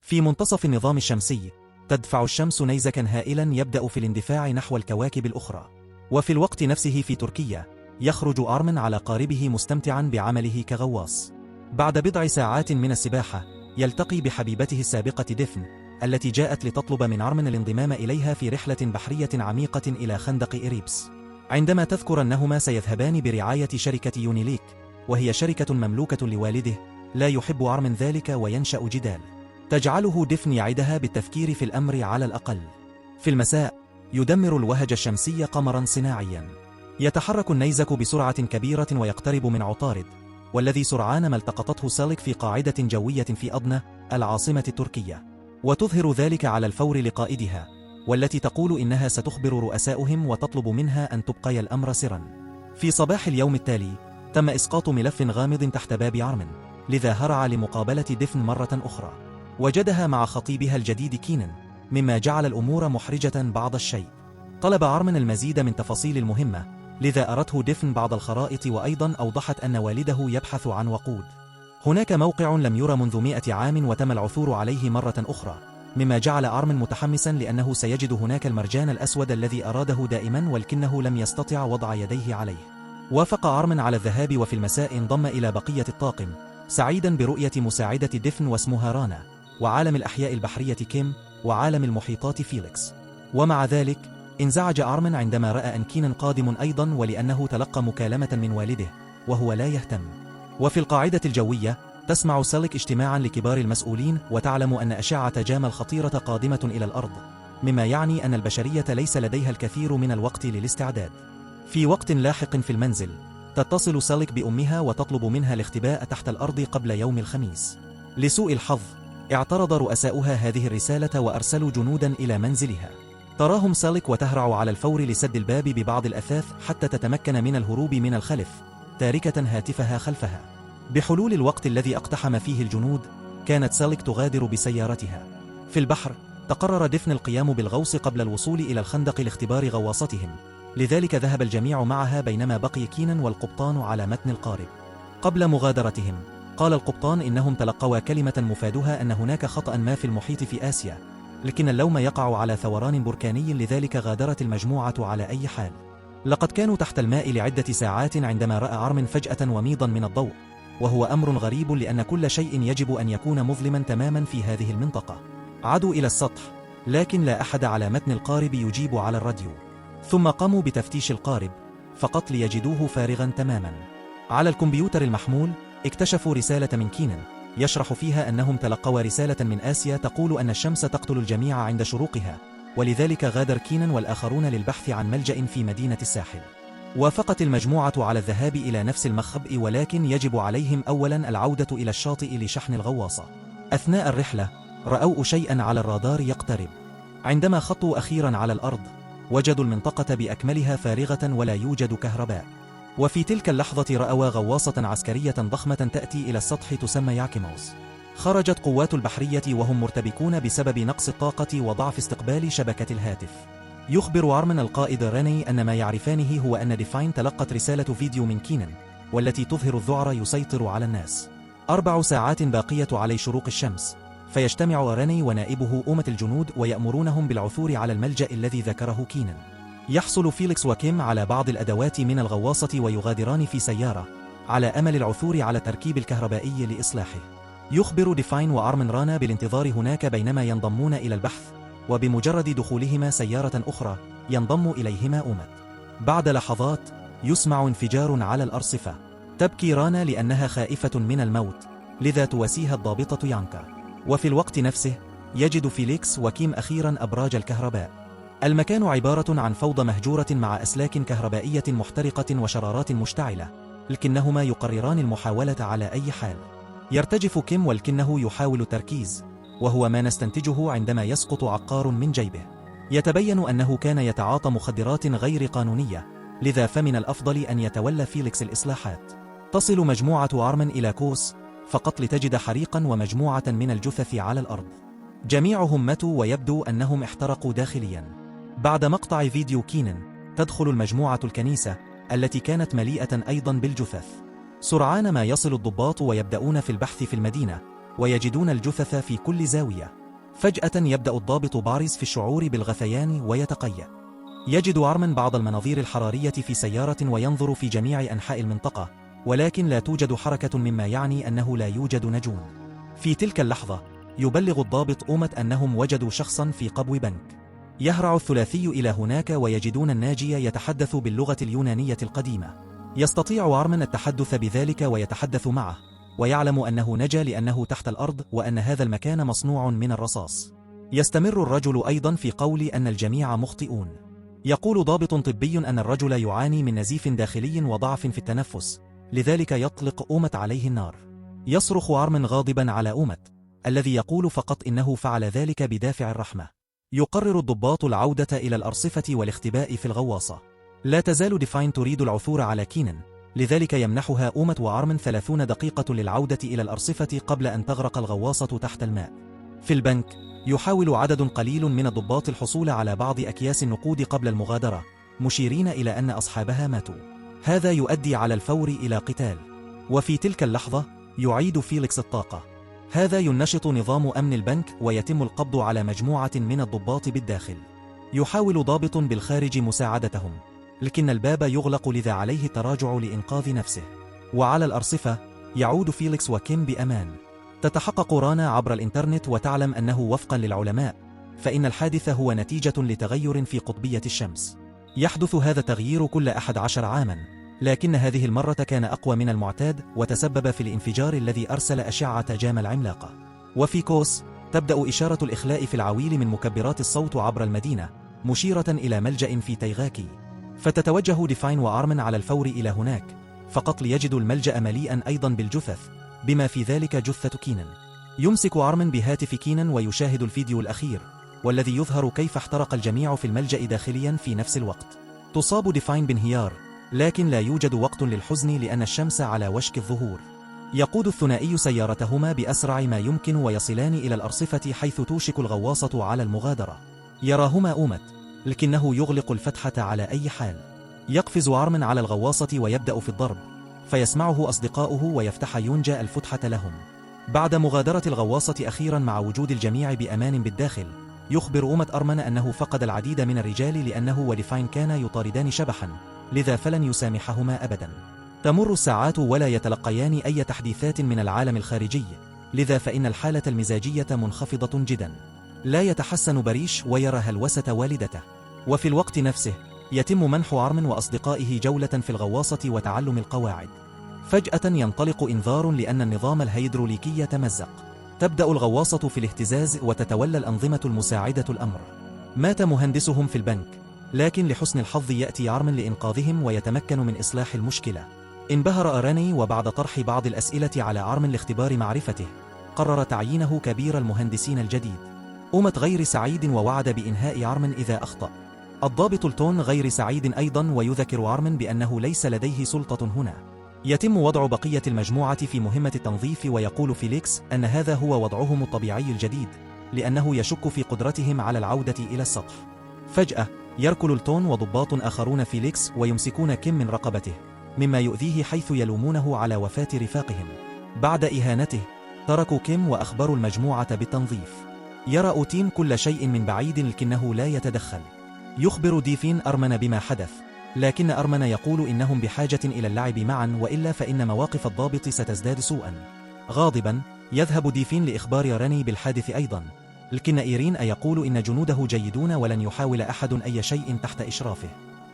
في منتصف النظام الشمسي، تدفع الشمس نيزكا هائلا يبدأ في الاندفاع نحو الكواكب الأخرى. وفي الوقت نفسه في تركيا، يخرج آرمن على قاربه مستمتعا بعمله كغواص. بعد بضع ساعات من السباحة، يلتقي بحبيبته السابقة ديفن، التي جاءت لتطلب من آرمن الانضمام إليها في رحلة بحرية عميقة إلى خندق إريبس. عندما تذكر أنهما سيذهبان برعاية شركة يونيليك، وهي شركة مملوكة لوالده، لا يحب آرمن ذلك وينشأ جدال تجعله ديفن يعدها بالتفكير في الأمر على الأقل. في المساء، يدمر الوهج الشمسي قمرا صناعيا. يتحرك النيزك بسرعة كبيرة ويقترب من عطارد، والذي سرعان ما التقطته سالك في قاعدة جوية في أدنى، العاصمة التركية، وتظهر ذلك على الفور لقائدها، والتي تقول إنها ستخبر رؤساؤهم وتطلب منها أن تبقي الأمر سرا. في صباح اليوم التالي، تم إسقاط ملف غامض تحت باب آرمن، لذا هرع لمقابلة ديفن مرة أخرى. وجدها مع خطيبها الجديد كينان، مما جعل الأمور محرجة بعض الشيء. طلب آرمن المزيد من تفاصيل المهمة، لذا أرته ديفن بعض الخرائط، وأيضا أوضحت أن والده يبحث عن وقود. هناك موقع لم يرى منذ 100 عام وتم العثور عليه مرة أخرى، مما جعل آرمن متحمسا لأنه سيجد هناك المرجان الأسود الذي أراده دائما، ولكنه لم يستطع وضع يديه عليه. وافق آرمن على الذهاب، وفي المساء انضم إلى بقية الطاقم، سعيدا برؤية مساعدة ديفن واسمها رانا، وعالم الأحياء البحرية كيم، وعالم المحيطات فيليكس. ومع ذلك، انزعج آرمن عندما رأى أن كينان قادم أيضا، ولأنه تلقى مكالمة من والده وهو لا يهتم. وفي القاعدة الجوية، تسمع سالك اجتماعا لكبار المسؤولين، وتعلم أن أشعة جاما الخطيرة قادمة إلى الأرض، مما يعني أن البشرية ليس لديها الكثير من الوقت للاستعداد. في وقت لاحق في المنزل، تتصل سالك بأمها وتطلب منها الاختباء تحت الأرض قبل يوم الخميس. لسوء الحظ، اعترض رؤساؤها هذه الرسالة وأرسلوا جنودا إلى منزلها. تراهم سالك وتهرع على الفور لسد الباب ببعض الأثاث حتى تتمكن من الهروب من الخلف، تاركة هاتفها خلفها. بحلول الوقت الذي اقتحم فيه الجنود، كانت سالك تغادر بسيارتها. في البحر، تقرر ديفن القيام بالغوص قبل الوصول إلى الخندق لاختبار غواصتهم، لذلك ذهب الجميع معها، بينما بقي كينان والقبطان على متن القارب. قبل مغادرتهم، قال القبطان إنهم تلقوا كلمة مفادها أن هناك خطأ ما في المحيط في آسيا، لكن اللوم يقع على ثوران بركاني، لذلك غادرت المجموعة على أي حال. لقد كانوا تحت الماء لعدة ساعات عندما رأى آرمن فجأة وميضا من الضوء، وهو أمر غريب لأن كل شيء يجب أن يكون مظلما تماما في هذه المنطقة. عادوا إلى السطح، لكن لا أحد على متن القارب يجيب على الراديو. ثم قاموا بتفتيش القارب فقط ليجدوه فارغا تماما. على الكمبيوتر المحمول، اكتشفوا رسالة من كينان يشرح فيها أنهم تلقوا رسالة من آسيا تقول أن الشمس تقتل الجميع عند شروقها، ولذلك غادر كينان والآخرون للبحث عن ملجأ في مدينة الساحل. وافقت المجموعة على الذهاب إلى نفس المخبأ، ولكن يجب عليهم أولا العودة إلى الشاطئ لشحن الغواصة. أثناء الرحلة، رأوا شيئا على الرادار يقترب. عندما خطوا أخيرا على الأرض، وجدوا المنطقة بأكملها فارغة ولا يوجد كهرباء. وفي تلك اللحظة رأوا غواصة عسكرية ضخمة تأتي إلى السطح تسمى ياكيموس. خرجت قوات البحرية وهم مرتبكون بسبب نقص الطاقة وضعف استقبال شبكة الهاتف. يخبر آرمن القائد ريني أن ما يعرفانه هو أن ديفاين تلقت رسالة فيديو من كينان، والتي تظهر الذعر يسيطر على الناس. 4 ساعات باقية على شروق الشمس، فيجتمع ريني ونائبه أمة الجنود ويأمرونهم بالعثور على الملجأ الذي ذكره كينان. يحصل فيليكس وكيم على بعض الأدوات من الغواصة ويغادران في سيارة، على أمل العثور على التركيب الكهربائي لإصلاحه. يخبر ديفاين وآرمن رانا بالانتظار هناك بينما ينضمون إلى البحث، وبمجرد دخولهما سيارة أخرى ينضم إليهما أمة. بعد لحظات، يسمع انفجار على الأرصفة. تبكي رانا لأنها خائفة من الموت، لذا تواسيها الضابطة يانكا. وفي الوقت نفسه، يجد فيليكس وكيم أخيرا أبراج الكهرباء. المكان عبارة عن فوضى مهجورة مع أسلاك كهربائية محترقة وشرارات مشتعلة، لكنهما يقرران المحاولة على أي حال. يرتجف كيم ولكنه يحاول التركيز، وهو ما نستنتجه عندما يسقط عقار من جيبه. يتبين أنه كان يتعاطى مخدرات غير قانونية، لذا فمن الأفضل أن يتولى فيليكس الإصلاحات. تصل مجموعة آرمن إلى كوس فقط لتجد حريقا ومجموعة من الجثث على الأرض. جميعهم ماتوا ويبدو أنهم احترقوا داخليا. بعد مقطع فيديو كينان، تدخل المجموعة الكنيسة التي كانت مليئة أيضا بالجثث. سرعان ما يصل الضباط ويبدأون في البحث في المدينة، ويجدون الجثث في كل زاوية. فجأة يبدأ الضابط باريس في الشعور بالغثيان ويتقيأ. يجد أرمن بعض المناظير الحرارية في سيارة وينظر في جميع أنحاء المنطقة، ولكن لا توجد حركة، مما يعني أنه لا يوجد نجوم. في تلك اللحظة يبلغ الضابط أومت أنهم وجدوا شخصا في قبو بنك. يهرع الثلاثي إلى هناك ويجدون الناجي يتحدث باللغة اليونانية القديمة. يستطيع أرمن التحدث بذلك ويتحدث معه، ويعلم أنه نجا لأنه تحت الأرض وأن هذا المكان مصنوع من الرصاص. يستمر الرجل أيضا في قول أن الجميع مخطئون. يقول ضابط طبي أن الرجل يعاني من نزيف داخلي وضعف في التنفس، لذلك يطلق أومت عليه النار. يصرخ أرمن غاضبا على أومت الذي يقول فقط إنه فعل ذلك بدافع الرحمة. يقرر الضباط العودة إلى الأرصفة والاختباء في الغواصة. لا تزال ديفاين تريد العثور على كينان، لذلك يمنحها أومت وأرمن 30 دقيقة للعودة إلى الأرصفة قبل أن تغرق الغواصة تحت الماء. في البنك يحاول عدد قليل من الضباط الحصول على بعض أكياس النقود قبل المغادرة، مشيرين إلى أن أصحابها ماتوا. هذا يؤدي على الفور إلى قتال. وفي تلك اللحظة يعيد فيليكس الطاقة. هذا ينشط نظام أمن البنك ويتم القبض على مجموعة من الضباط بالداخل. يحاول ضابط بالخارج مساعدتهم، لكن الباب يغلق، لذا عليه التراجع لإنقاذ نفسه. وعلى الأرصفة يعود فيليكس وكيم بأمان. تتحقق رانا عبر الإنترنت وتعلم أنه وفقا للعلماء فإن الحادث هو نتيجة لتغير في قطبية الشمس. يحدث هذا التغيير كل 11 عاما، لكن هذه المرة كان أقوى من المعتاد وتسبب في الانفجار الذي أرسل أشعة جاما العملاقة. وفي كوس تبدأ إشارة الإخلاء في العويل من مكبرات الصوت عبر المدينة، مشيرة إلى ملجأ في تيغاكي. فتتوجه ديفاين وأرمن على الفور إلى هناك فقط ليجدوا الملجأ مليئا أيضا بالجثث، بما في ذلك جثة كينان. يمسك أرمن بهاتف كينان ويشاهد الفيديو الأخير، والذي يظهر كيف احترق الجميع في الملجأ داخليا في نفس الوقت. تصاب ديفاين بانهيار، لكن لا يوجد وقت للحزن لأن الشمس على وشك الظهور. يقود الثنائي سيارتهما بأسرع ما يمكن ويصلان إلى الأرصفة حيث توشك الغواصة على المغادرة. يراهما أومت، لكنه يغلق الفتحة على أي حال. يقفز أرمن على الغواصة ويبدأ في الضرب، فيسمعه أصدقاؤه ويفتح يونجا الفتحة لهم. بعد مغادرة الغواصة أخيرا مع وجود الجميع بأمان بالداخل، يخبر أومت أرمن أنه فقد العديد من الرجال لأنه وديفاين كانا يطاردان شبحا، لذا فلن يسامحهما أبدا. تمر الساعات ولا يتلقيان أي تحديثات من العالم الخارجي، لذا فإن الحالة المزاجية منخفضة جدا. لا يتحسن بريش ويرى هلوسة والدته. وفي الوقت نفسه يتم منح أرمن وأصدقائه جولة في الغواصة وتعلم القواعد. فجأة ينطلق إنذار لأن النظام الهيدروليكي يتمزق. تبدأ الغواصة في الاهتزاز وتتولى الأنظمة المساعدة الأمر. مات مهندسهم في البنك، لكن لحسن الحظ يأتي أرمن لإنقاذهم ويتمكن من إصلاح المشكلة. انبهر أراني، وبعد طرح بعض الأسئلة على أرمن لاختبار معرفته قرر تعيينه كبير المهندسين الجديد. أومت غير سعيد ووعد بإنهاء أرمن إذا أخطأ. الضابط التون غير سعيد أيضا ويذكر أرمن بأنه ليس لديه سلطة هنا. يتم وضع بقية المجموعة في مهمة التنظيف، ويقول فيليكس أن هذا هو وضعهم الطبيعي الجديد لأنه يشك في قدرتهم على العودة إلى السطح. فجأة يركل التون وضباط آخرون فيليكس ويمسكون كيم من رقبته، مما يؤذيه حيث يلومونه على وفاة رفاقهم. بعد إهانته تركوا كيم وأخبروا المجموعة بالتنظيف. يرى أوتيم كل شيء من بعيد لكنه لا يتدخل. يخبر ديفين أرمن بما حدث، لكن أرمن يقول إنهم بحاجة إلى اللعب معا وإلا فإن مواقف الضابط ستزداد سوءا. غاضبا يذهب ديفين لإخبار راني بالحادث أيضا، لكن إيرين يقول إن جنوده جيدون ولن يحاول أحد أي شيء تحت إشرافه.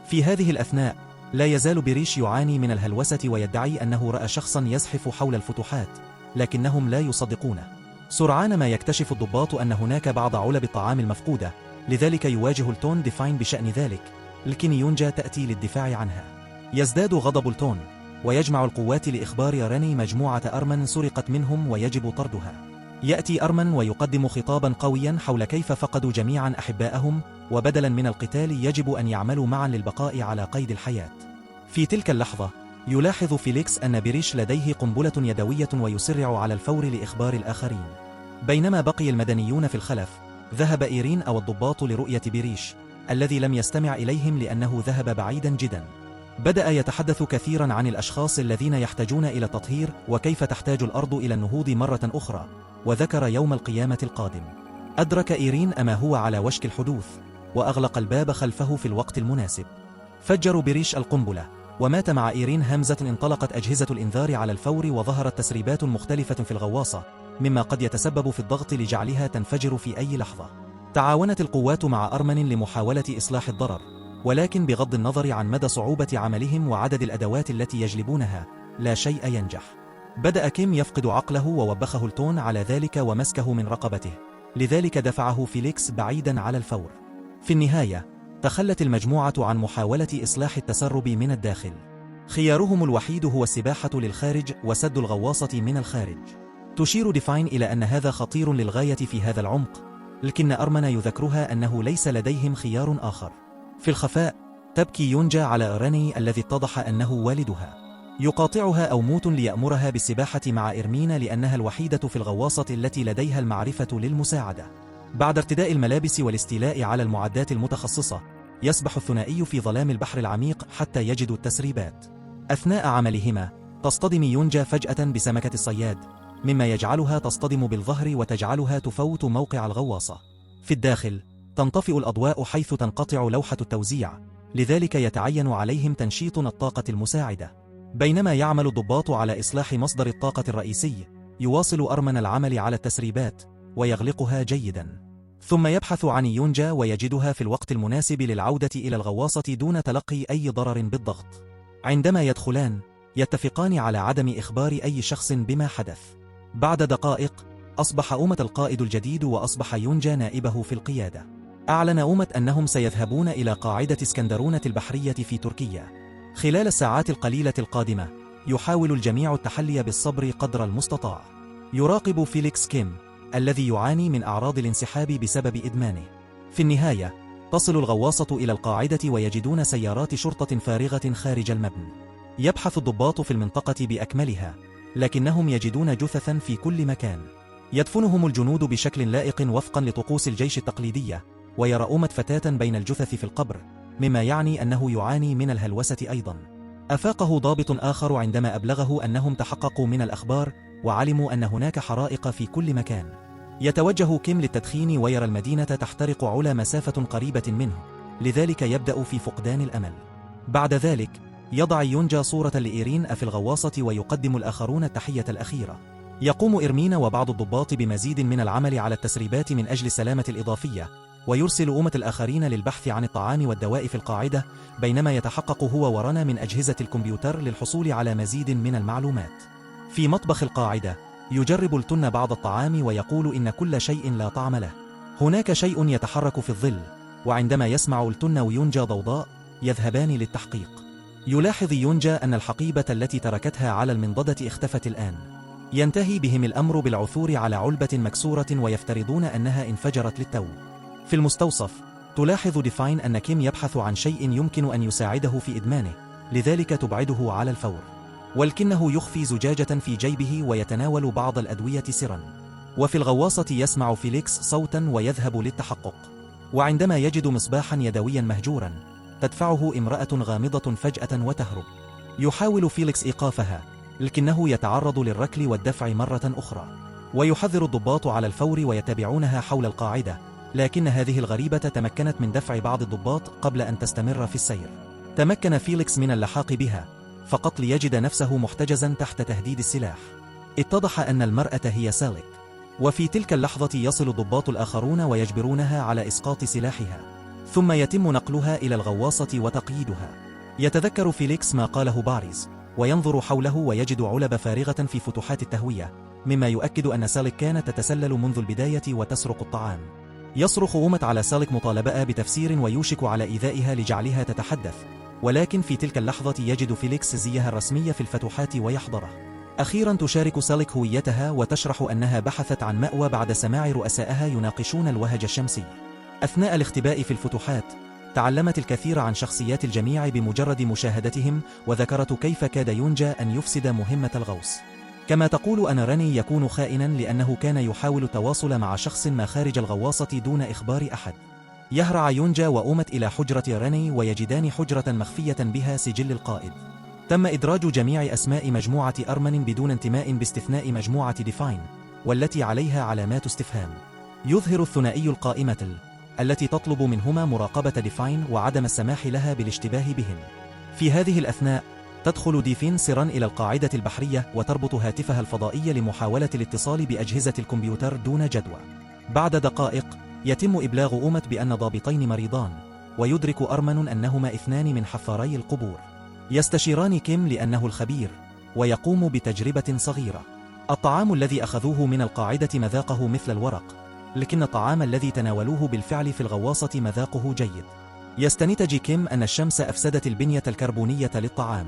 في هذه الأثناء لا يزال بريش يعاني من الهلوسة ويدعي أنه رأى شخصا يزحف حول الفتوحات، لكنهم لا يصدقونه. سرعان ما يكتشف الضباط أن هناك بعض علب الطعام المفقودة، لذلك يواجه التون ديفاين بشأن ذلك، لكن يونجا تأتي للدفاع عنها. يزداد غضب التون ويجمع القوات لإخبار راني مجموعة أرمن سرقت منهم ويجب طردها. يأتي أرمن ويقدم خطابا قويا حول كيف فقدوا جميعا أحباءهم، وبدلا من القتال يجب أن يعملوا معا للبقاء على قيد الحياة. في تلك اللحظة يلاحظ فيليكس أن بريش لديه قنبلة يدوية ويسرع على الفور لإخبار الآخرين. بينما بقي المدنيون في الخلف، ذهب إيرين أو الضباط لرؤية بريش الذي لم يستمع إليهم لأنه ذهب بعيدا جدا. بدأ يتحدث كثيرا عن الأشخاص الذين يحتاجون إلى التطهير وكيف تحتاج الأرض إلى النهوض مرة أخرى، وذكر يوم القيامة القادم. أدرك إيرين أما هو على وشك الحدوث، وأغلق الباب خلفه في الوقت المناسب. فجروا بريش القنبلة، ومات مع إيرين همزة. انطلقت أجهزة الإنذار على الفور، وظهرت تسريبات مختلفة في الغواصة، مما قد يتسبب في الضغط لجعلها تنفجر في أي لحظة. تعاونت القوات مع أرمن لمحاولة إصلاح الضرر، ولكن بغض النظر عن مدى صعوبة عملهم وعدد الأدوات التي يجلبونها، لا شيء ينجح. بدأ كيم يفقد عقله، ووبخه التون على ذلك ومسكه من رقبته، لذلك دفعه فيليكس بعيدا على الفور. في النهاية تخلت المجموعة عن محاولة إصلاح التسرب من الداخل. خيارهم الوحيد هو السباحة للخارج وسد الغواصة من الخارج. تشير ديفاين إلى أن هذا خطير للغاية في هذا العمق، لكن أرمن يذكرها أنه ليس لديهم خيار آخر. في الخفاء تبكي يونجا على راني الذي اتضح أنه والدها. يقاطعها أو موت ليأمرها بالسباحة مع إرمينا، لأنها الوحيدة في الغواصة التي لديها المعرفة للمساعدة. بعد ارتداء الملابس والاستيلاء على المعدات المتخصصة، يسبح الثنائي في ظلام البحر العميق حتى يجدوا التسريبات. أثناء عملهما تصطدم يونجا فجأة بسمكة الصياد، مما يجعلها تصطدم بالظهر وتجعلها تفوت موقع الغواصة. في الداخل تنطفئ الأضواء حيث تنقطع لوحة التوزيع، لذلك يتعين عليهم تنشيط الطاقة المساعدة. بينما يعمل الضباط على إصلاح مصدر الطاقة الرئيسي، يواصل أرمن العمل على التسريبات ويغلقها جيدا. ثم يبحث عن يونجا ويجدها في الوقت المناسب للعودة إلى الغواصة دون تلقي أي ضرر بالضغط. عندما يدخلان يتفقان على عدم إخبار أي شخص بما حدث. بعد دقائق أصبح أومة القائد الجديد، وأصبح يونجا نائبه في القيادة. أعلن أومة أنهم سيذهبون إلى قاعدة اسكندرونة البحرية في تركيا. خلال الساعات القليلة القادمة يحاول الجميع التحلي بالصبر قدر المستطاع. يراقب فيليكس كيم الذي يعاني من أعراض الانسحاب بسبب إدمانه. في النهاية تصل الغواصة إلى القاعدة ويجدون سيارات شرطة فارغة خارج المبنى. يبحث الضباط في المنطقة بأكملها، لكنهم يجدون جثثا في كل مكان. يدفنهم الجنود بشكل لائق وفقا لطقوس الجيش التقليدية، ويرى أومة فتاة بين الجثث في القبر، مما يعني أنه يعاني من الهلوسة أيضا. أفاقه ضابط آخر عندما أبلغه أنهم تحققوا من الأخبار وعلموا أن هناك حرائق في كل مكان. يتوجه كيم للتدخين ويرى المدينة تحترق على مسافة قريبة منه، لذلك يبدأ في فقدان الأمل. بعد ذلك يضع يونجا صورة لإيرين في الغواصة، ويقدم الآخرون التحية الأخيرة. يقوم إرمينا وبعض الضباط بمزيد من العمل على التسريبات من أجل السلامة الإضافية، ويرسل أومة الآخرين للبحث عن الطعام والدواء في القاعدة، بينما يتحقق هو ورنا من أجهزة الكمبيوتر للحصول على مزيد من المعلومات. في مطبخ القاعدة يجرب التن بعض الطعام ويقول إن كل شيء لا طعم له. هناك شيء يتحرك في الظل، وعندما يسمع التن ويونجا ضوضاء يذهبان للتحقيق. يلاحظ يونجا أن الحقيبة التي تركتها على المنضدة اختفت الآن. ينتهي بهم الأمر بالعثور على علبة مكسورة، ويفترضون أنها انفجرت للتو. في المستوصف تلاحظ ديفاين أن كيم يبحث عن شيء يمكن أن يساعده في إدمانه، لذلك تبعده على الفور. ولكنه يخفي زجاجة في جيبه ويتناول بعض الأدوية سرا. وفي الغواصة يسمع فيليكس صوتا ويذهب للتحقق. وعندما يجد مصباحا يدويا مهجورا تدفعه امرأة غامضة فجأة وتهرب. يحاول فيليكس إيقافها، لكنه يتعرض للركل والدفع مرة أخرى. ويحذر الضباط على الفور ويتبعونها حول القاعدة، لكن هذه الغريبة تمكنت من دفع بعض الضباط قبل أن تستمر في السير. تمكن فيليكس من اللحاق بها فقط ليجد نفسه محتجزا تحت تهديد السلاح. اتضح أن المرأة هي ساليك، وفي تلك اللحظة يصل الضباط الآخرون ويجبرونها على إسقاط سلاحها، ثم يتم نقلها إلى الغواصة وتقييدها. يتذكر فيليكس ما قاله باريس، وينظر حوله ويجد علب فارغة في فتحات التهوية، مما يؤكد أن ساليك كانت تتسلل منذ البداية وتسرق الطعام. يصرخ أومة على ساليك مطالبة بتفسير، ويوشك على إيذائها لجعلها تتحدث، ولكن في تلك اللحظة يجد فيليكس زيها الرسمي في الفتوحات ويحضره. أخيرا تشارك ساليك هويتها وتشرح أنها بحثت عن مأوى بعد سماع رؤسائها يناقشون الوهج الشمسي. أثناء الاختباء في الفتوحات تعلمت الكثير عن شخصيات الجميع بمجرد مشاهدتهم، وذكرت كيف كاد يونجا أن يفسد مهمة الغوص. كما تقول أن راني يكون خائنا لأنه كان يحاول التواصل مع شخص ما خارج الغواصة دون إخبار أحد. يهرع يونجا وأومة إلى حجرة راني ويجدان حجرة مخفية بها سجل القائد. تم إدراج جميع أسماء مجموعة أرمن بدون انتماء باستثناء مجموعة ديفاين، والتي عليها علامات استفهام. يظهر الثنائي القائمة التي تطلب منهما مراقبة ديفاين وعدم السماح لها بالاشتباه بهن. في هذه الأثناء تدخل ديفين سرا إلى القاعدة البحرية وتربط هاتفها الفضائي لمحاولة الاتصال بأجهزة الكمبيوتر دون جدوى. بعد دقائق يتم إبلاغ أومت بأن ضابطين مريضان، ويدرك أرمن أنهما 2 من حفاري القبور. يستشيران كيم لأنه الخبير، ويقوم بتجربة صغيرة. الطعام الذي أخذوه من القاعدة مذاقه مثل الورق، لكن الطعام الذي تناولوه بالفعل في الغواصة مذاقه جيد. يستنتج كيم أن الشمس أفسدت البنية الكربونية للطعام،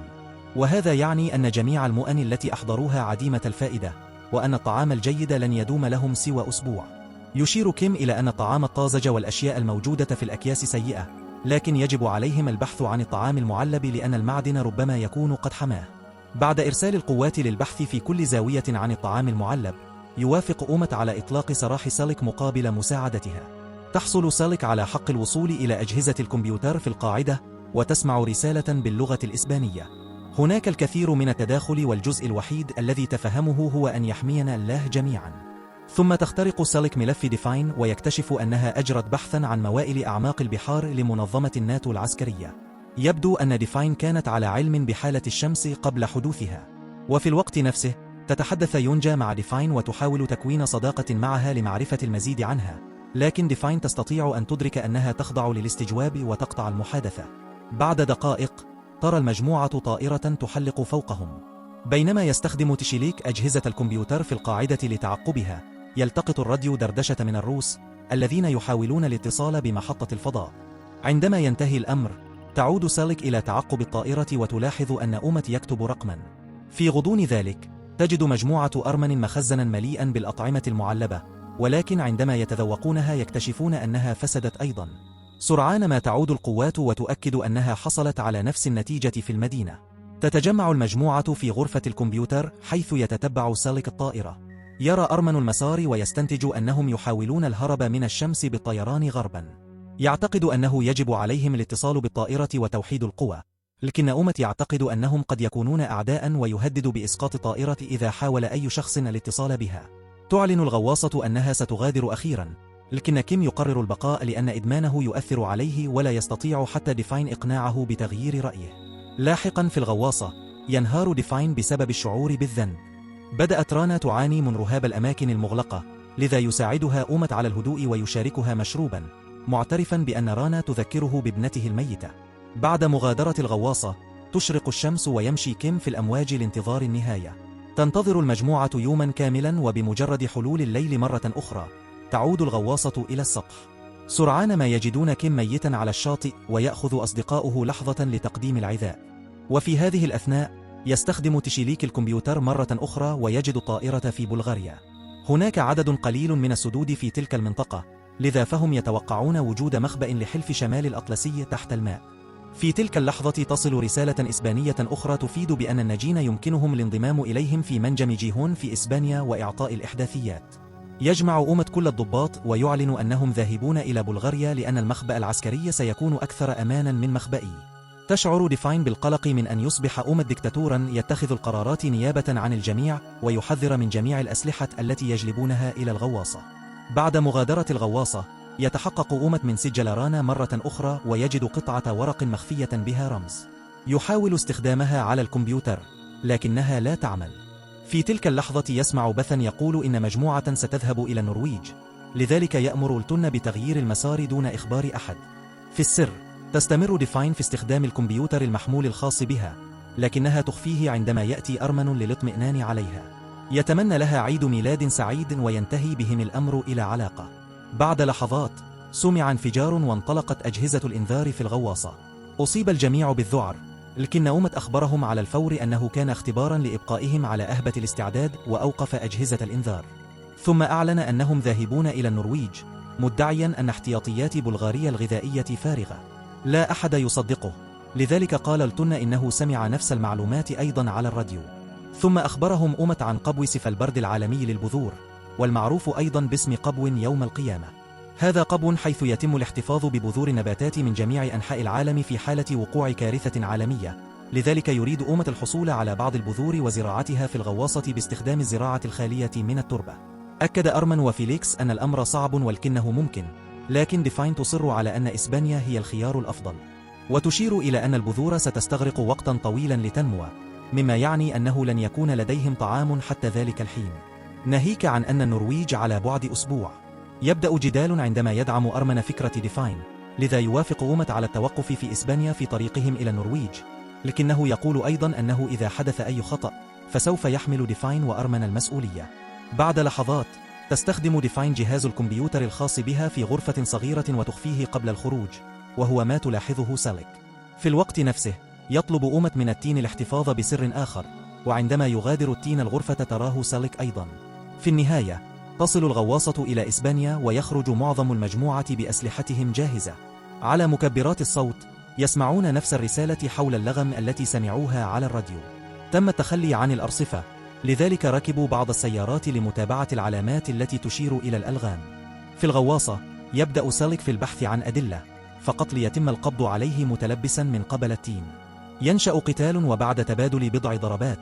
وهذا يعني أن جميع المؤن التي أحضروها عديمة الفائدة، وأن الطعام الجيد لن يدوم لهم سوى أسبوع. يشير كيم إلى أن الطعام الطازج والأشياء الموجودة في الأكياس سيئة، لكن يجب عليهم البحث عن الطعام المعلب لأن المعدن ربما يكون قد حماه. بعد إرسال القوات للبحث في كل زاوية عن الطعام المعلب، يوافق أومت على إطلاق سراح سالك مقابل مساعدتها. تحصل سالك على حق الوصول إلى أجهزة الكمبيوتر في القاعدة، وتسمع رسالة باللغة الإسبانية. هناك الكثير من التداخل، والجزء الوحيد الذي تفهمه هو أن يحمينا الله جميعا. ثم تخترق سالك ملف ديفاين ويكتشف أنها أجرت بحثا عن موائل أعماق البحار لمنظمة الناتو العسكرية. يبدو أن ديفاين كانت على علم بحالة الشمس قبل حدوثها. وفي الوقت نفسه تتحدث يونجا مع ديفاين وتحاول تكوين صداقة معها لمعرفة المزيد عنها، لكن ديفاين تستطيع أن تدرك أنها تخضع للاستجواب وتقطع المحادثة. بعد دقائق ترى المجموعة طائرة تحلق فوقهم. بينما يستخدم تشيليك أجهزة الكمبيوتر في القاعدة لتعقبها، يلتقط الراديو دردشة من الروس الذين يحاولون الاتصال بمحطة الفضاء. عندما ينتهي الأمر تعود سالك إلى تعقب الطائرة وتلاحظ أن أومت يكتب رقما. في غضون ذلك تجد مجموعة أرمن مخزنا مليئا بالأطعمة المعلبة، ولكن عندما يتذوقونها يكتشفون أنها فسدت أيضا. سرعان ما تعود القوات وتؤكد أنها حصلت على نفس النتيجة في المدينة. تتجمع المجموعة في غرفة الكمبيوتر حيث يتتبع سالك الطائرة. يرى أرمن المسار ويستنتج أنهم يحاولون الهرب من الشمس بالطيران غربا. يعتقد أنه يجب عليهم الاتصال بالطائرة وتوحيد القوى، لكن أومت يعتقد أنهم قد يكونون أعداء ويهدد بإسقاط الطائرة إذا حاول أي شخص الاتصال بها. تعلن الغواصة أنها ستغادر أخيرا، لكن كيم يقرر البقاء لأن إدمانه يؤثر عليه ولا يستطيع حتى ديفاين إقناعه بتغيير رأيه. لاحقا في الغواصة ينهار ديفاين بسبب الشعور بالذنب. بدأت رانا تعاني من رهاب الأماكن المغلقة، لذا يساعدها أومت على الهدوء ويشاركها مشروبا، معترفا بأن رانا تذكره بابنته الميتة. بعد مغادرة الغواصة تشرق الشمس ويمشي كيم في الأمواج لانتظار النهاية. تنتظر المجموعة يوما كاملا، وبمجرد حلول الليل مرة أخرى تعود الغواصة إلى السطح. سرعان ما يجدون كيم ميتا على الشاطئ، ويأخذ أصدقاؤه لحظة لتقديم العزاء. وفي هذه الأثناء يستخدم تشيليك الكمبيوتر مرة أخرى ويجد الطائرة في بلغاريا. هناك عدد قليل من السدود في تلك المنطقة، لذا فهم يتوقعون وجود مخبأ لحلف شمال الأطلسي تحت الماء. في تلك اللحظة تصل رسالة إسبانية أخرى تفيد بأن الناجين يمكنهم الانضمام إليهم في منجم جيهون في إسبانيا وإعطاء الإحداثيات. يجمع أومت كل الضباط ويعلن أنهم ذاهبون إلى بلغاريا لأن المخبأ العسكري سيكون أكثر أمانا من مخبئي. تشعر ديفاين بالقلق من أن يصبح أومت دكتاتورا يتخذ القرارات نيابة عن الجميع ويحذر من جميع الأسلحة التي يجلبونها إلى الغواصة. بعد مغادرة الغواصة يتحقق أومت من سجل رانا مرة أخرى ويجد قطعة ورق مخفية بها رمز. يحاول استخدامها على الكمبيوتر لكنها لا تعمل. في تلك اللحظة يسمع بثا يقول إن مجموعة ستذهب إلى النرويج، لذلك يأمر التن بتغيير المسار دون إخبار أحد. في السر تستمر ديفاين في استخدام الكمبيوتر المحمول الخاص بها، لكنها تخفيه عندما يأتي أرمن للاطمئنان عليها. يتمنى لها عيد ميلاد سعيد وينتهي بهم الأمر إلى علاقة. بعد لحظات سمع انفجار وانطلقت أجهزة الإنذار في الغواصة. أصيب الجميع بالذعر، لكن أومت أخبرهم على الفور أنه كان اختبارا لإبقائهم على أهبة الاستعداد وأوقف أجهزة الإنذار. ثم أعلن أنهم ذاهبون إلى النرويج، مدعيا أن احتياطيات بلغاريا الغذائية فارغة. لا أحد يصدقه، لذلك قال التن إنه سمع نفس المعلومات أيضا على الراديو. ثم أخبرهم أومت عن قبو سيف البرد العالمي للبذور، والمعروف أيضا باسم قبو يوم القيامة. هذا قبو حيث يتم الاحتفاظ ببذور النباتات من جميع أنحاء العالم في حالة وقوع كارثة عالمية، لذلك يريد أومت الحصول على بعض البذور وزراعتها في الغواصة باستخدام الزراعة الخالية من التربة. أكد أرمن وفيليكس أن الأمر صعب ولكنه ممكن، لكن ديفاين تصر على أن إسبانيا هي الخيار الأفضل، وتشير إلى أن البذور ستستغرق وقتا طويلا لتنمو، مما يعني أنه لن يكون لديهم طعام حتى ذلك الحين، ناهيك عن أن النرويج على بعد أسبوع. يبدأ جدال عندما يدعم أرمن فكرة ديفاين، لذا يوافق أومت على التوقف في إسبانيا في طريقهم إلى النرويج، لكنه يقول أيضا أنه إذا حدث أي خطأ فسوف يحمل ديفاين وأرمن المسؤولية. بعد لحظات تستخدم ديفاين جهاز الكمبيوتر الخاص بها في غرفة صغيرة وتخفيه قبل الخروج، وهو ما تلاحظه سالك. في الوقت نفسه يطلب أومت من التين الاحتفاظ بسر آخر، وعندما يغادر التين الغرفة تراه سالك أيضا. في النهاية تصل الغواصة إلى إسبانيا ويخرج معظم المجموعة بأسلحتهم جاهزة. على مكبرات الصوت يسمعون نفس الرسالة حول اللغم التي سمعوها على الراديو. تم التخلي عن الأرصفة، لذلك ركبوا بعض السيارات لمتابعة العلامات التي تشير إلى الألغام. في الغواصة يبدأ سالك في البحث عن أدلة فقط ليتم القبض عليه متلبسا من قبل التين. ينشأ قتال، وبعد تبادل بضع ضربات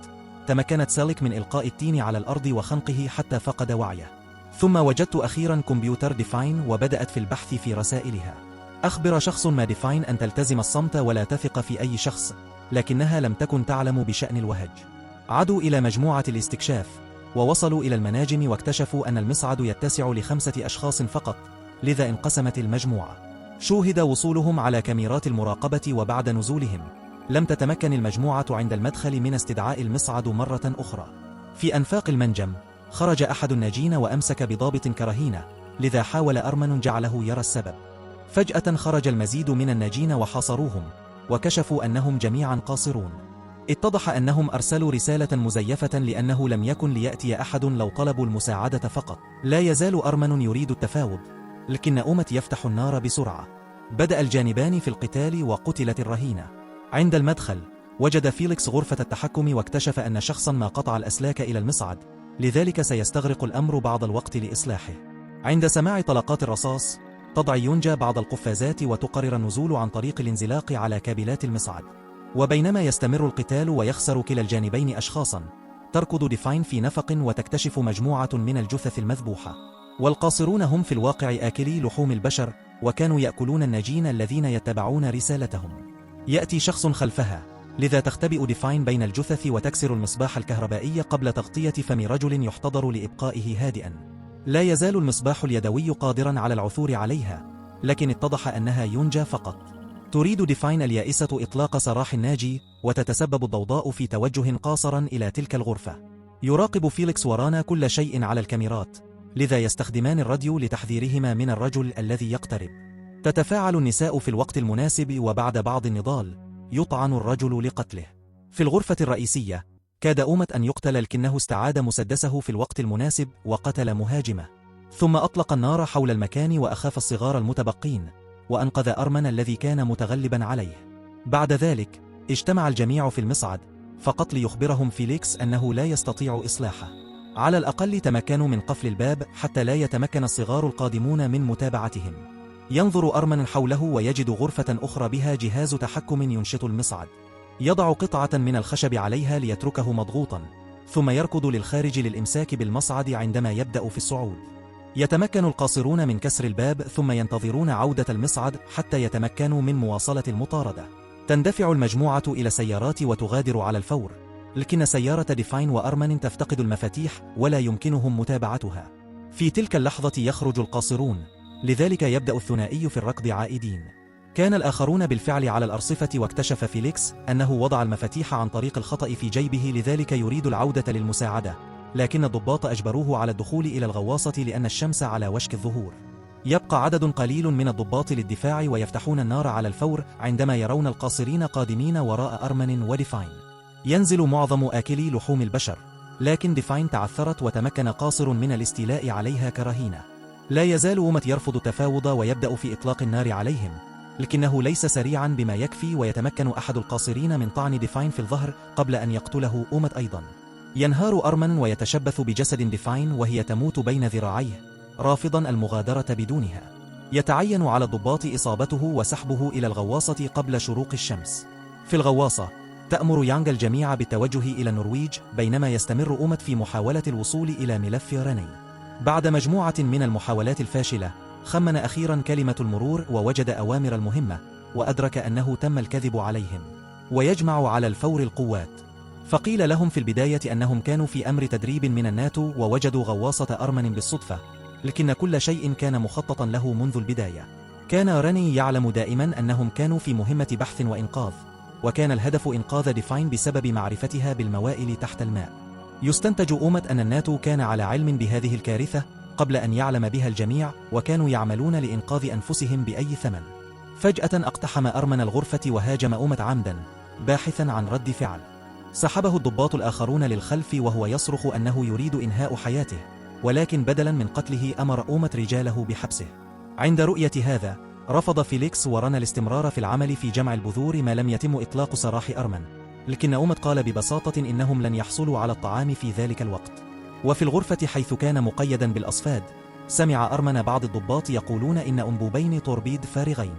تمكنت سالك من إلقاء التين على الأرض وخنقه حتى فقد وعيه. ثم وجدت أخيرا كمبيوتر ديفاين وبدأت في البحث في رسائلها. أخبر شخص ما ديفاين أن تلتزم الصمت ولا تثق في أي شخص، لكنها لم تكن تعلم بشأن الوهج. عادوا إلى مجموعة الاستكشاف ووصلوا إلى المناجم واكتشفوا أن المصعد يتسع ل5 أشخاص فقط، لذا انقسمت المجموعة. شوهد وصولهم على كاميرات المراقبة، وبعد نزولهم لم تتمكن المجموعة عند المدخل من استدعاء المصعد مرة أخرى. في أنفاق المنجم خرج أحد الناجين وأمسك بضابط كرهينة، لذا حاول أرمن جعله يرى السبب. فجأة خرج المزيد من الناجين وحاصروهم، وكشفوا أنهم جميعا قاصرون. اتضح أنهم أرسلوا رسالة مزيفة لأنه لم يكن ليأتي أحد لو طلبوا المساعدة فقط. لا يزال أرمن يريد التفاوض، لكن أومت يفتح النار بسرعة. بدأ الجانبان في القتال وقتلت الرهينة. عند المدخل وجد فيليكس غرفة التحكم واكتشف أن شخصا ما قطع الأسلاك إلى المصعد، لذلك سيستغرق الأمر بعض الوقت لإصلاحه. عند سماع طلقات الرصاص تضع يونجا بعض القفازات وتقرر النزول عن طريق الانزلاق على كابلات المصعد. وبينما يستمر القتال ويخسر كلا الجانبين أشخاصا، تركض ديفاين في نفق وتكتشف مجموعة من الجثث المذبوحة. والقاصرون هم في الواقع آكلي لحوم البشر، وكانوا يأكلون الناجين الذين يتبعون رسالتهم. يأتي شخص خلفها، لذا تختبئ ديفاين بين الجثث وتكسر المصباح الكهربائي قبل تغطية فم رجل يحتضر لإبقائه هادئا. لا يزال المصباح اليدوي قادرا على العثور عليها، لكن اتضح أنها يونجا فقط. تريد ديفاين اليائسة إطلاق سراح الناجي، وتتسبب الضوضاء في توجه قاصرا إلى تلك الغرفة. يراقب فيليكس ورانا كل شيء على الكاميرات، لذا يستخدمان الراديو لتحذيرهما من الرجل الذي يقترب. تتفاعل النساء في الوقت المناسب، وبعد بعض النضال يطعن الرجل لقتله. في الغرفة الرئيسية كاد أومت أن يقتل، لكنه استعاد مسدسه في الوقت المناسب وقتل مهاجمه. ثم أطلق النار حول المكان وأخاف الصغار المتبقين، وأنقذ أرمن الذي كان متغلبا عليه. بعد ذلك اجتمع الجميع في المصعد فقط ليخبرهم فيليكس أنه لا يستطيع إصلاحه. على الأقل تمكنوا من قفل الباب حتى لا يتمكن الصغار القادمون من متابعتهم. ينظر أرمن حوله ويجد غرفة أخرى بها جهاز تحكم ينشط المصعد. يضع قطعة من الخشب عليها ليتركه مضغوطا، ثم يركض للخارج للإمساك بالمصعد عندما يبدأ في الصعود. يتمكن القاصرون من كسر الباب، ثم ينتظرون عودة المصعد حتى يتمكنوا من مواصلة المطاردة. تندفع المجموعة إلى سيارات وتغادر على الفور، لكن سيارة ديفاين وأرمن تفتقد المفاتيح ولا يمكنهم متابعتها. في تلك اللحظة يخرج القاصرون، لذلك يبدأ الثنائي في الركض عائدين. كان الآخرون بالفعل على الأرصفة، واكتشف فيليكس أنه وضع المفاتيح عن طريق الخطأ في جيبه، لذلك يريد العودة للمساعدة، لكن الضباط أجبروه على الدخول إلى الغواصة لأن الشمس على وشك الظهور. يبقى عدد قليل من الضباط للدفاع ويفتحون النار على الفور عندما يرون القاصرين قادمين وراء أرمن وديفاين. ينزل معظم آكلي لحوم البشر، لكن ديفاين تعثرت وتمكن قاصر من الاستيلاء عليها كرهينة. لا يزال أومت يرفض التفاوض ويبدأ في إطلاق النار عليهم، لكنه ليس سريعا بما يكفي، ويتمكن أحد القاصرين من طعن ديفاين في الظهر قبل أن يقتله أومت أيضا. ينهار أرمن ويتشبث بجسد ديفاين وهي تموت بين ذراعيه، رافضا المغادرة بدونها. يتعين على الضباط إصابته وسحبه إلى الغواصة قبل شروق الشمس. في الغواصة تأمر يانغ الجميع بالتوجه إلى النرويج، بينما يستمر أومت في محاولة الوصول إلى ملف راني. بعد مجموعة من المحاولات الفاشلة، خمن أخيرا كلمة المرور ووجد أوامر المهمة، وأدرك أنه تم الكذب عليهم ويجمع على الفور القوات. فقيل لهم في البداية أنهم كانوا في أمر تدريب من الناتو ووجدوا غواصة أرمن بالصدفة، لكن كل شيء كان مخططا له منذ البداية. كان راني يعلم دائما أنهم كانوا في مهمة بحث وإنقاذ، وكان الهدف إنقاذ ديفاين بسبب معرفتها بالموائل تحت الماء. يستنتج أومت أن الناتو كان على علم بهذه الكارثة قبل أن يعلم بها الجميع، وكانوا يعملون لإنقاذ أنفسهم بأي ثمن. فجأة اقتحم أرمن الغرفة وهاجم أومت عمدا باحثا عن رد فعل. سحبه الضباط الآخرون للخلف وهو يصرخ أنه يريد إنهاء حياته، ولكن بدلا من قتله أمر أومت رجاله بحبسه. عند رؤية هذا، رفض فيليكس ورنا الاستمرار في العمل في جمع البذور ما لم يتم إطلاق سراح أرمن، لكن أومت قال ببساطة إنهم لن يحصلوا على الطعام في ذلك الوقت. وفي الغرفة حيث كان مقيدا بالأصفاد، سمع أرمن بعض الضباط يقولون إن أنبوبين توربيد فارغين.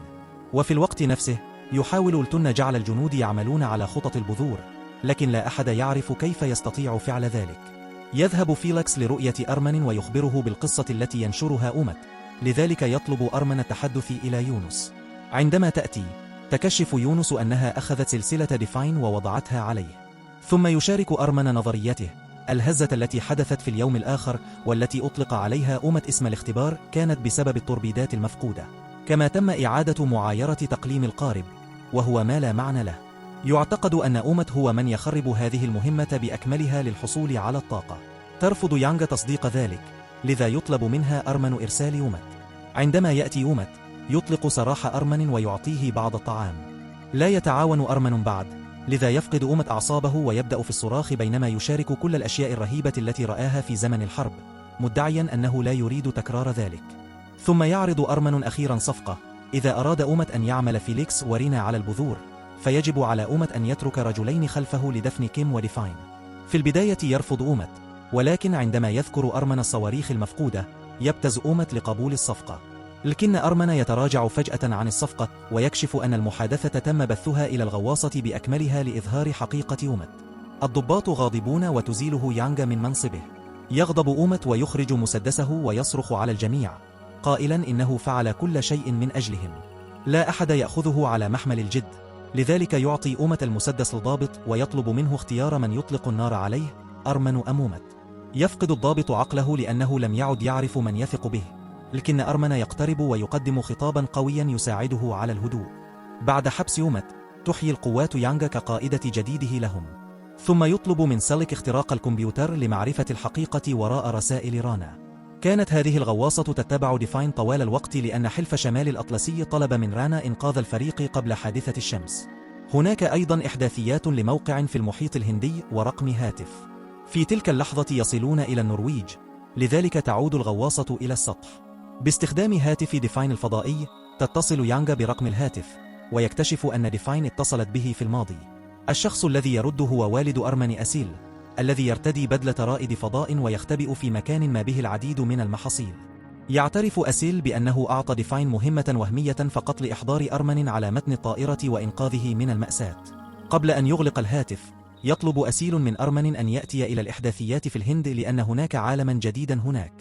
وفي الوقت نفسه يحاول التن جعل الجنود يعملون على خطط البذور، لكن لا أحد يعرف كيف يستطيع فعل ذلك. يذهب فيليكس لرؤية أرمن ويخبره بالقصة التي ينشرها أومت، لذلك يطلب أرمن التحدث إلى يونس. عندما تأتي، تكشف يونس أنها أخذت سلسلة ديفاين ووضعتها عليه. ثم يشارك أرمن نظريته. الهزة التي حدثت في اليوم الآخر والتي أطلق عليها أومت اسم الاختبار كانت بسبب التوربيدات المفقودة، كما تم إعادة معايرة تقليم القارب، وهو ما لا معنى له. يعتقد أن أومت هو من يخرب هذه المهمة بأكملها للحصول على الطاقة. ترفض يانغ تصديق ذلك، لذا يطلب منها أرمن إرسال أومت. عندما يأتي أومت، يطلق سراح أرمن ويعطيه بعض الطعام. لا يتعاون أرمن بعد، لذا يفقد أومت أعصابه ويبدأ في الصراخ بينما يشارك كل الأشياء الرهيبة التي رآها في زمن الحرب، مدعيا أنه لا يريد تكرار ذلك. ثم يعرض أرمن أخيرا صفقة: إذا أراد أومت أن يعمل فيليكس ورينا على البذور، فيجب على أومت أن يترك رجلين خلفه لدفن كيم وديفاين. في البداية يرفض أومت، ولكن عندما يذكر أرمن الصواريخ المفقودة، يبتز أومت لقبول الصفقة. لكن أرمن يتراجع فجأة عن الصفقة ويكشف أن المحادثة تم بثها إلى الغواصة بأكملها لإظهار حقيقة أومت. الضباط غاضبون وتزيله يانغ من منصبه. يغضب أومت ويخرج مسدسه ويصرخ على الجميع قائلا إنه فعل كل شيء من أجلهم، لا أحد يأخذه على محمل الجد. لذلك يعطي أومت المسدس لضابط ويطلب منه اختيار من يطلق النار عليه، أرمن أم أومت. يفقد الضابط عقله لأنه لم يعد يعرف من يثق به، لكن أرمن يقترب ويقدم خطابا قويا يساعده على الهدوء. بعد حبس أومت، تحيي القوات يانغ كقائدة جديده لهم. ثم يطلب من سالك اختراق الكمبيوتر لمعرفة الحقيقة وراء رسائل رانا. كانت هذه الغواصة تتبع ديفاين طوال الوقت لأن حلف شمال الأطلسي طلب من رانا إنقاذ الفريق قبل حادثة الشمس. هناك أيضا إحداثيات لموقع في المحيط الهندي ورقم هاتف. في تلك اللحظة يصلون إلى النرويج، لذلك تعود الغواصة إلى السطح. باستخدام هاتف ديفاين الفضائي، تتصل يانغ برقم الهاتف، ويكتشف أن ديفاين اتصلت به في الماضي. الشخص الذي يرد هو والد أرمن أسيل، الذي يرتدي بدلة رائد فضاء ويختبئ في مكان ما به العديد من المحاصيل. يعترف أسيل بأنه أعطى ديفاين مهمة وهمية فقط لإحضار أرمن على متن الطائرة وإنقاذه من المأساة. قبل أن يغلق الهاتف، يطلب أسيل من أرمن أن يأتي إلى الإحداثيات في الهند لأن هناك عالما جديدا هناك.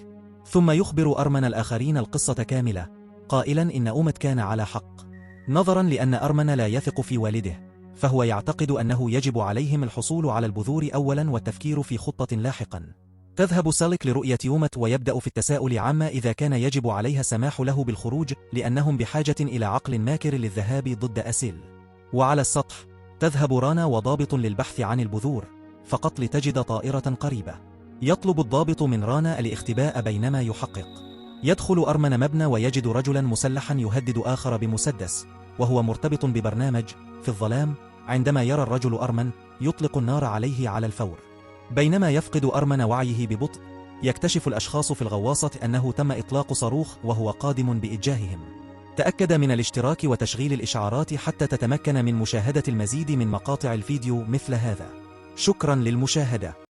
ثم يخبر أرمن الآخرين القصة كاملة، قائلا إن أومت كان على حق، نظرا لأن أرمن لا يثق في والده، فهو يعتقد أنه يجب عليهم الحصول على البذور أولا والتفكير في خطة لاحقا. تذهب سالك لرؤية أومت ويبدأ في التساؤل عما إذا كان يجب عليها السماح له بالخروج، لأنهم بحاجة إلى عقل ماكر للذهاب ضد أسيل. وعلى السطح، تذهب رانا وضابط للبحث عن البذور، فقط لتجد طائرة قريبة. يطلب الضابط من رانا الاختباء بينما يحقق. يدخل أرمن مبنى ويجد رجلا مسلحا يهدد آخر بمسدس، وهو مرتبط ببرنامج في الظلام. عندما يرى الرجل أرمن، يطلق النار عليه على الفور. بينما يفقد أرمن وعيه ببطء، يكتشف الأشخاص في الغواصة أنه تم إطلاق صاروخ وهو قادم بإتجاههم. تأكد من الاشتراك وتشغيل الإشعارات حتى تتمكن من مشاهدة المزيد من مقاطع الفيديو مثل هذا. شكرا للمشاهدة.